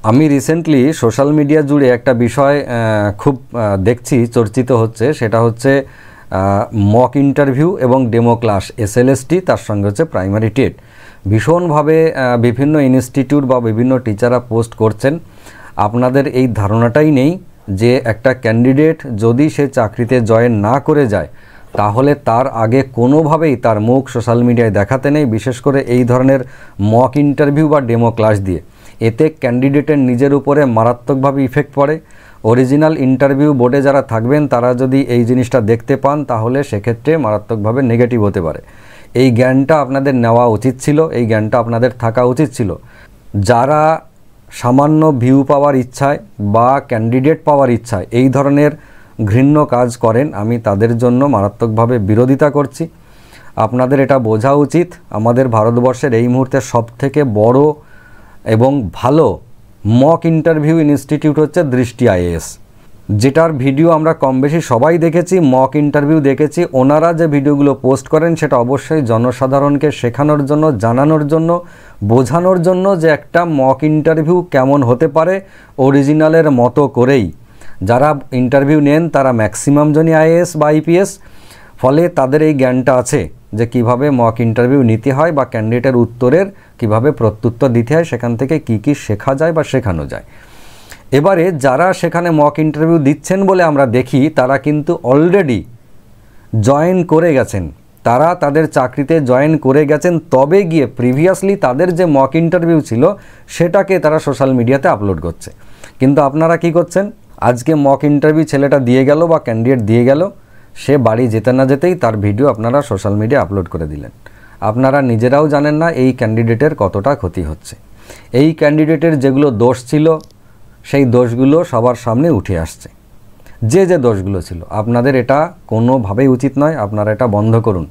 আমি recently social media জুড়ে একটা বিষয় খুব দেখছি চর্চিত হচ্ছে, সেটা হচ্ছে মক ইন্টারভিউ এবং ডেমো ক্লাস এসএলএসটি, তার সঙ্গে হচ্ছে প্রাইমারি টেট। ভীষণভাবে বিভিন্ন ইনস্টিটিউট বা বিভিন্ন টিচাররা পোস্ট করছেন। আপনাদের এই ধারণাটাই নেই যে একটা ক্যান্ডিডেট যদি সে চাকরিতে জয়েন না করে যায় তাহলে তার আগে কোনোভাবেই তার মুখ সোশ্যাল মিডিয়ায় দেখাতে নেই, বিশেষ করে এই ধরনের মক ইন্টারভিউ বা ডেমো ক্লাস দিয়ে। এতে ক্যান্ডিডেটের নিজের উপরে মারাত্মকভাবে ইফেক্ট পড়ে। অরিজিনাল ইন্টারভিউ বোর্ডে যারা থাকবেন তারা যদি এই জিনিসটা দেখতে পান তাহলে সেক্ষেত্রে মারাত্মকভাবে নেগেটিভ হতে পারে। এই জ্ঞানটা আপনাদের নেওয়া উচিত ছিল, এই জ্ঞানটা আপনাদের থাকা উচিত ছিল। যারা সামান্য ভিউ পাওয়ার ইচ্ছায় বা ক্যান্ডিডেট পাওয়ার ইচ্ছায় এই ধরনের ঘৃণ্য কাজ করেন, আমি তাদের জন্য মারাত্মকভাবে বিরোধিতা করছি। আপনাদের এটা বোঝা উচিত, আমাদের ভারতবর্ষের এই মুহূর্তে সবথেকে বড় এবং ভালো মক ইন্টারভিউ ইনস্টিটিউট হচ্ছে দৃষ্টি আইএএস, যেটার ভিডিও আমরা কম বেশি সবাই দেখেছি, মক ইন্টারভিউ দেখেছি। ওনারা যে ভিডিওগুলো পোস্ট করেন সেটা অবশ্যই জনসাধারণকে শেখানোর জন্য, জানানোর জন্য, বোঝানোর জন্য যে একটা মক ইন্টারভিউ কেমন হতে পারে অরিজিনালের মতো করেই। যারা ইন্টারভিউ নেন তারা ম্যাক্সিমাম জনই আইএএস বা আইপিএস, ফলে তাদের এই জ্ঞানটা আছে যে কিভাবে মক ইন্টারভিউ নিতে হয় বা ক্যান্ডিডেটের উত্তরের কিভাবে প্রত্যুত্তর দিতে হয়, সেখান থেকে কি কি শেখা যায় বা শেখানো যায়। এবারে যারা সেখানে মক ইন্টারভিউ দিচ্ছেন বলে আমরা দেখি তারা কিন্তু অলরেডি জয়েন করে গেছেন, তারা তাদের চাকরিতে জয়েন করে গেছেন, তবে গিয়ে প্রিভিয়াসলি তাদের যে মক ইন্টারভিউ ছিল সেটাকে তারা সোশ্যাল মিডিয়াতে আপলোড করছে। কিন্তু আপনারা কি করছেন, আজকে মক ইন্টারভিউ ছেলেটা দিয়ে গেল বা ক্যান্ডিডেট দিয়ে গেল, সে বাড়ি যেতে না যেতেই তার ভিডিও আপনারা সোশ্যাল মিডিয়া আপলোড করে দিলেন। আপনারা নিজেরাও জানেন না এই ক্যান্ডিডেটের কতটা ক্ষতি হচ্ছে। এই ক্যান্ডিডেটের যেগুলো দোষ ছিল সেই দোষগুলো সবার সামনে উঠে আসছে, যে দোষগুলো ছিল। আপনাদের এটা কোনোভাবেই উচিত নয়, আপনারা এটা বন্ধ করুন।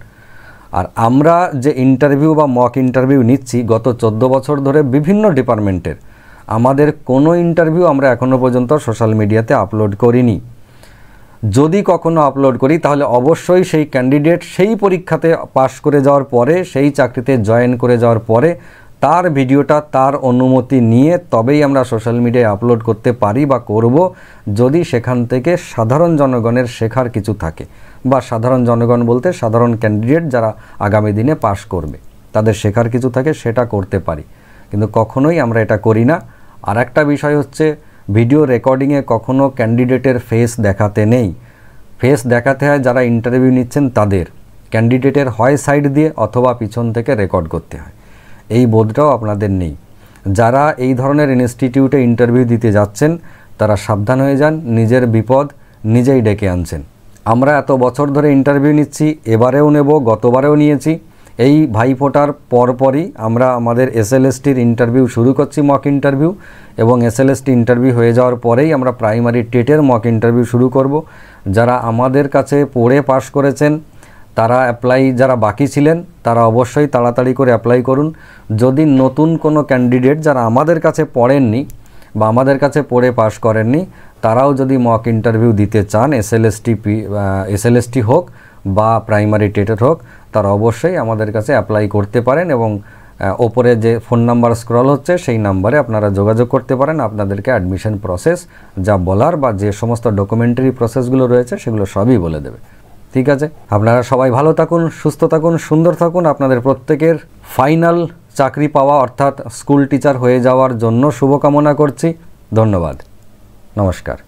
আর আমরা যে ইন্টারভিউ বা মক ইন্টারভিউ নিচ্ছি গত 14 বছর ধরে বিভিন্ন ডিপার্টমেন্টের, আমাদের কোনো ইন্টারভিউ আমরা এখনও পর্যন্ত সোশ্যাল মিডিয়াতে আপলোড করিনি। যদি কখনো আপলোড করি তাহলে অবশ্যই সেই ক্যান্ডিডেট সেই পরীক্ষাতে পাশ করে যাওয়ার পরে, সেই চাকরিতে জয়েন করে যাওয়ার পরে তার ভিডিওটা তার অনুমতি নিয়ে তবেই আমরা সোশ্যাল মিডিয়ায় আপলোড করতে পারি বা করব, যদি সেখান থেকে সাধারণ জনগণের শেখার কিছু থাকে, বা সাধারণ জনগণ বলতে সাধারণ ক্যান্ডিডেট যারা আগামী দিনে পাশ করবে তাদের শেখার কিছু থাকে, সেটা করতে পারি। কিন্তু কখনোই আমরা এটা করি না। আর একটা বিষয় হচ্ছে, ভিডিও রেকর্ডিংয়ে কখনো ক্যান্ডিডেটের ফেস দেখাতে নেই। ফেস দেখাতে হয় যারা ইন্টারভিউ নিচ্ছেন তাদের, ক্যান্ডিডেটের হয় সাইড দিয়ে অথবা পিছন থেকে রেকর্ড করতে হয়। এই বোধটাও আপনাদের নেই। যারা এই ধরনের ইনস্টিটিউটে ইন্টারভিউ দিতে যাচ্ছেন তারা সাবধান হয়ে যান, নিজের বিপদ নিজেই ডেকে আনছেন। আমরা এত বছর ধরে ইন্টারভিউ নিচ্ছি, এবারেও নেব, গতবারেও নিয়েছি। এই ভাইফোঁটার পরপরই আমরা আমাদের এসএলএসটির ইন্টারভিউ শুরু করছি, মক ইন্টারভিউ, এবং এসএলএসটি ইন্টারভিউ হয়ে যাওয়ার পরেই আমরা প্রাইমারি টেটের মক ইন্টারভিউ শুরু করব। যারা আমাদের কাছে পড়ে পাশ করেছেন তারা অ্যাপ্লাই, যারা বাকি ছিলেন তারা অবশ্যই তাড়াতাড়ি করে অ্যাপ্লাই করুন। যদি নতুন কোনো ক্যান্ডিডেট যারা আমাদের কাছে পড়েননি বা আমাদের কাছে পড়ে পাশ করেননি তারাও যদি মক ইন্টারভিউ দিতে চান, এসএলএসটি হোক বা প্রাইমারি টেটের হোক, তারা অবশ্যই আমাদের কাছে অ্যাপ্লাই করতে পারেন। এবং ওপরে যে ফোন নাম্বার স্ক্রল হচ্ছে সেই নাম্বারে আপনারা যোগাযোগ করতে পারেন। আপনাদেরকে অ্যাডমিশন প্রসেস যা বলার বা যে সমস্ত ডকুমেন্টারি প্রসেসগুলো রয়েছে সেগুলো সবই বলে দেবে। ঠিক আছে, আপনারা সবাই ভালো থাকুন, সুস্থ থাকুন, সুন্দর থাকুন। আপনাদের প্রত্যেকের ফাইনাল চাকরি পাওয়া অর্থাৎ স্কুল টিচার হয়ে যাওয়ার জন্য শুভকামনা করছি। ধন্যবাদ, নমস্কার।